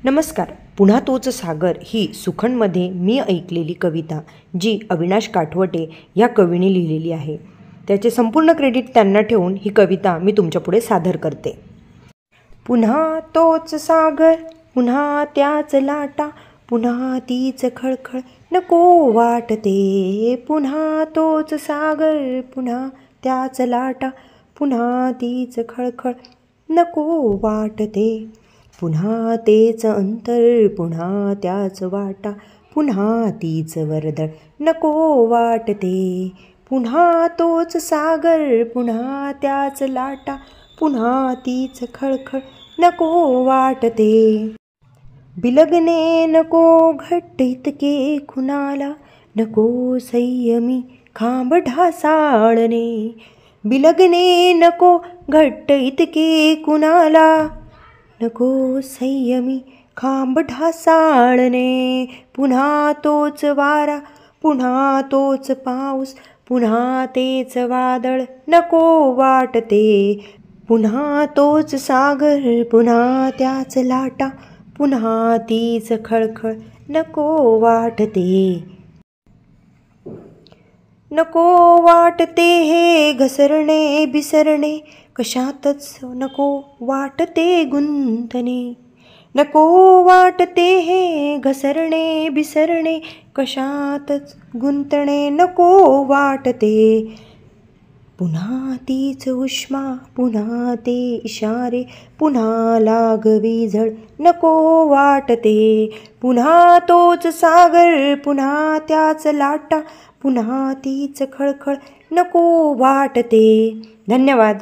नमस्कार. पुन्हा तोच सागर ही सुखनमध्ये मी ऐकलेली कविता जी अविनाश काटवटे या कवीने लिहिलेली आहे. त्याचे संपूर्ण क्रेडिट त्यांना ठेवून ही कविता मी तुमच्यापुढे सादर करते. पुन्हा तोच सागर, पुन्हा त्याच लाटा, पुन्हा तीच खळखळ नको वाटते. पुन्हा तोच सागर, पुन्हा त्याच लाटा, पुन्हा तीच खळखळ नको वाटते. पुन्हा तेच अंतर, पुन्हा त्याच वाटा, पुन्हा तीच वर्दळ नको वाटते. पुन्हा तोच सागर, पुन्हा त्याच लाटा, पुन्हा तीच खळखळ नको वाटते. बिलगणे नको घट्ट इतके कुणाला, नको संयमी खांब ढासाळणे. बिलगणे नको घट्ट इतके कुणाला, नको संयमी खांब ढासाळणे. पुन्हा तोच वारा, पुन्हा तोच पाऊस, पुन्हा तेच वादळ नको वाटते. पुन्हा तोच सागर, पुन्हा त्याच लाटा, पुन्हा तीच खळखळ नको वाटते. नको वाटते हे घसरणे बिसरणे, कशातच नको वाटते गुंतणे. नको वाटते हे घसरणे बिसरणे, कशातच गुंतणे नको वाटते. पुन्हा तीच उष्मा, पुन्हा ते इशारे, पुन्हा लागवी झळ नको वाटते. पुन्हा तोच सागर, पुन्हा त्याच लाटा, पुन्हा तीच खळखळ नको वाटते. धन्यवाद.